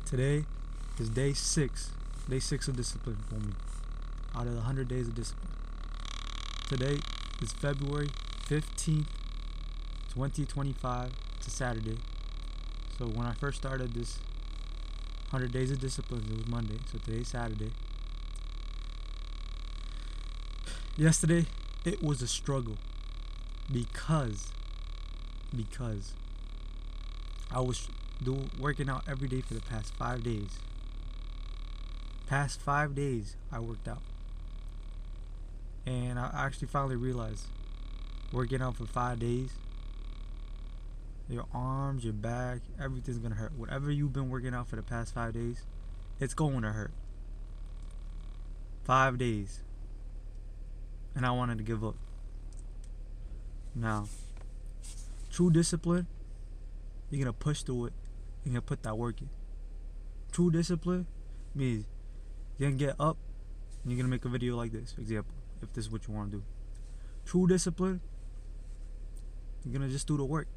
Today is day 6. Day 6 of discipline for me. Out of the 100 days of discipline. Today is February 15th, 2025. It's a Saturday. So when I first started this 100 days of discipline, it was Monday. So today's Saturday. Yesterday, it was a struggle. Because I was working out every day for the past 5 days. Past 5 days, I worked out. And I actually finally realized working out for 5 days, your arms, your back, everything's gonna hurt. Whatever you've been working out for the past 5 days, it's going to hurt. 5 days. And I wanted to give up. Now, true discipline, you're gonna push through it. You're gonna put that work in. True discipline means you're gonna get up and you're gonna make a video like this, for example, if this is what you want to do. True discipline, you're gonna just do the work.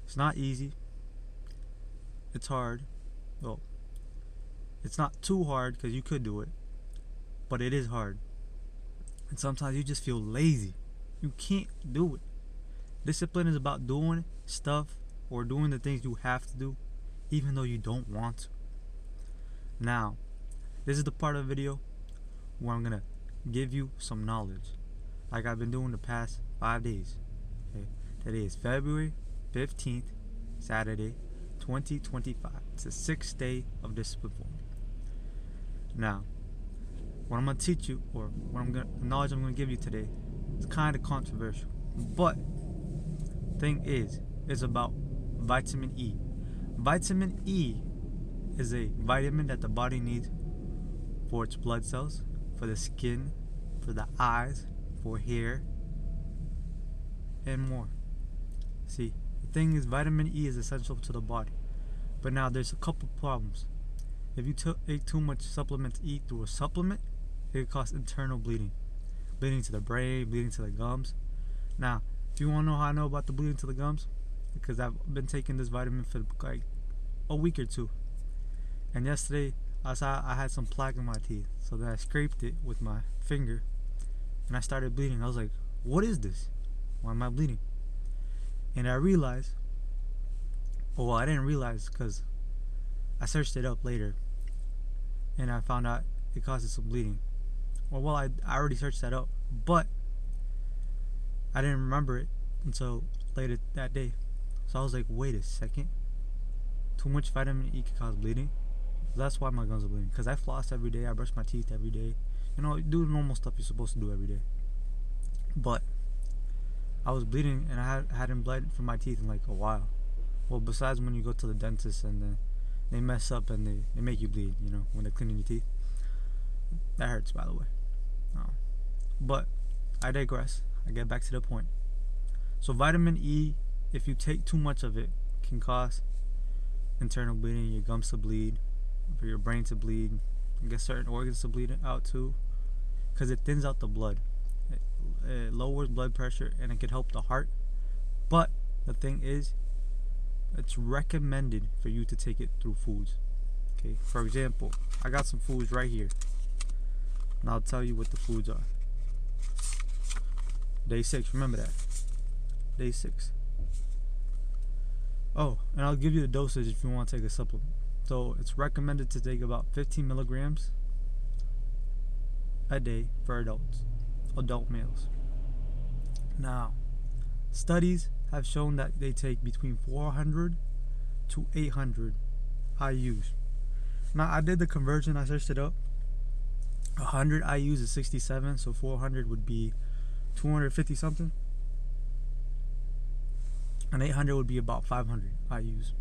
It's not easy. It's hard. Well, it's not too hard because you could do it, but it is hard. And sometimes you just feel lazy. You can't do it. Discipline is about doing stuff or doing the things you have to do even though you don't want to. Now, this is the part of the video where I'm gonna give you some knowledge like I've been doing the past 5 days. Okay? Today is February 15th, Saturday, 2025. It's the 6th day of discipline for me. Now, what I'm gonna teach you, or the knowledge I'm gonna give you today, is kind of controversial. But thing is, it's about vitamin E. Vitamin E is a vitamin that the body needs for its blood cells, for the skin, for the eyes, for hair, and more. See, the thing is, vitamin E is essential to the body. But now there's a couple problems. If you take too much supplement E through a supplement, it could cause internal bleeding. Bleeding to the brain, bleeding to the gums. Now, if you want to know how I know about the bleeding to the gums, because I've been taking this vitamin for like a week or two. And yesterday, I saw I had some plaque in my teeth. So then I scraped it with my finger and I started bleeding. I was like, what is this? Why am I bleeding? And I realized, well, I didn't realize because I searched it up later and I found out it causes some bleeding. Well, I already searched that up, but I didn't remember it until later that day. So I was like, wait a second. Too much vitamin E can cause bleeding? That's why my gums are bleeding. Because I floss every day, I brush my teeth every day. You know, do the normal stuff you're supposed to do every day. But I was bleeding and I hadn't bled from my teeth in like a while. Well, besides when you go to the dentist and then they mess up and they make you bleed, you know, when they're cleaning your teeth. That hurts, by the way. But I digress. I get back to the point. So vitamin E, if you take too much of it, can cause internal bleeding, your gums to bleed, for your brain to bleed, I guess certain organs to bleed out too, because it thins out the blood. It lowers blood pressure and it can help the heart. But the thing is, it's recommended for you to take it through foods. Okay, for example, I got some foods right here. And I'll tell you what the foods are. Day 6, remember that. Day 6. Oh, and I'll give you the dosage if you want to take a supplement. So it's recommended to take about 15 milligrams a day for adult males. Now, studies have shown that they take between 400 to 800 IUs. Now, I did the conversion, I searched it up. 100 IUs is 67, so 400 would be 250 something. And 800 would be about 500 IUs.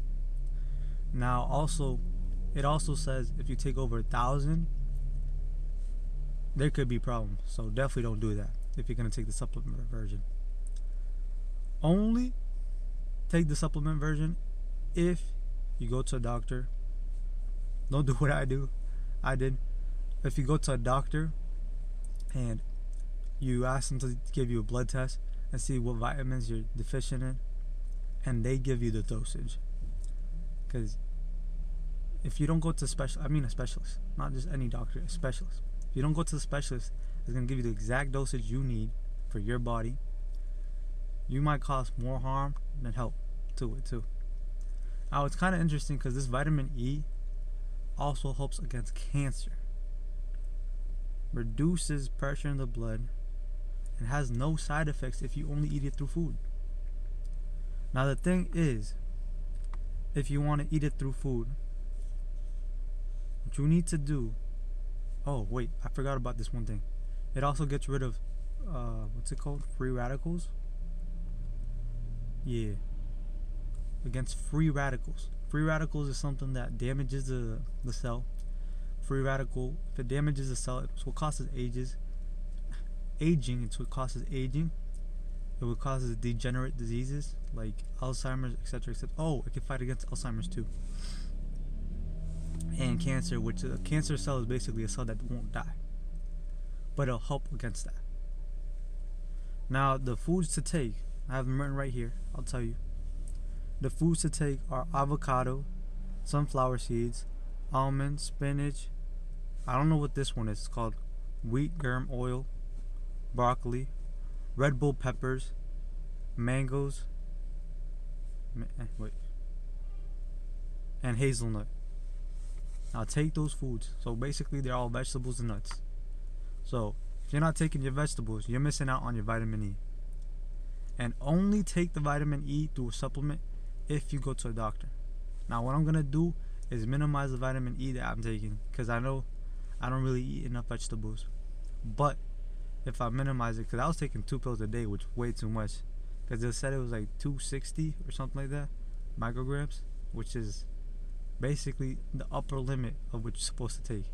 Now, it also says if you take over 1,000, there could be problems. So definitely don't do that if you're going to take the supplement version. Only take the supplement version if you go to a doctor. Don't do what I did. If you go to a doctor and you ask them to give you a blood test and see what vitamins you're deficient in, and they give you the dosage. Because if you don't go to a specialist, not just any doctor, a specialist. If you don't go to the specialist, it's gonna give you the exact dosage you need for your body. You might cause more harm than help to it too. Now it's kind of interesting because this vitamin E also helps against cancer, reduces pressure in the blood, and has no side effects if you only eat it through food. Now the thing is, if you want to eat it through food, what you need to do, oh wait, I forgot about this one thing. It also gets rid of what's it called? Free radicals? Yeah. Against free radicals. Free radicals is something that damages the cell. Free radical, if it damages the cell, it's what causes aging. It's what causes aging. It would cause degenerate diseases like Alzheimer's, etc., etc. Oh, it can fight against Alzheimer's too. And cancer, which a cancer cell is basically a cell that won't die, but it'll help against that. Now, the foods to take, I have them written right here. I'll tell you. The foods to take are avocado, sunflower seeds, almonds, spinach. I don't know what this one is. It's called wheat germ oil, broccoli, Red Bull peppers, mangoes, and hazelnut. Now take those foods. So basically they're all vegetables and nuts. So if you're not taking your vegetables, you're missing out on your vitamin E. And only take the vitamin E through a supplement if you go to a doctor. Now what I'm going to do is minimize the vitamin E that I'm taking, because I know I don't really eat enough vegetables. But if I minimize it, because I was taking 2 pills a day, which is way too much, because they said it was like 260 or something like that micrograms, which is basically the upper limit of what you're supposed to take.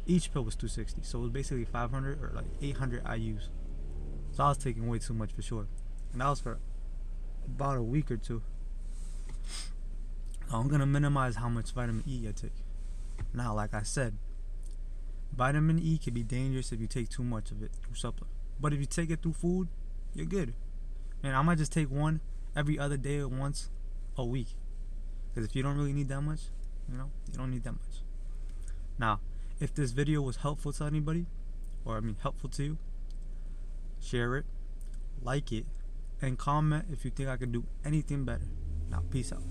Each pill was 260, so it was basically 500 or like 800 IUs. So I was taking way too much for sure, and that was for about a week or two. I'm gonna minimize how much vitamin E I take. Now, like I said, vitamin E can be dangerous if you take too much of it through supplement. But if you take it through food, you're good. And I might just take one every other day or once a week. Because if you don't really need that much, you don't need that much. Now, if this video was helpful to anybody, helpful to you, share it, like it, and comment if you think I can do anything better. Now, peace out.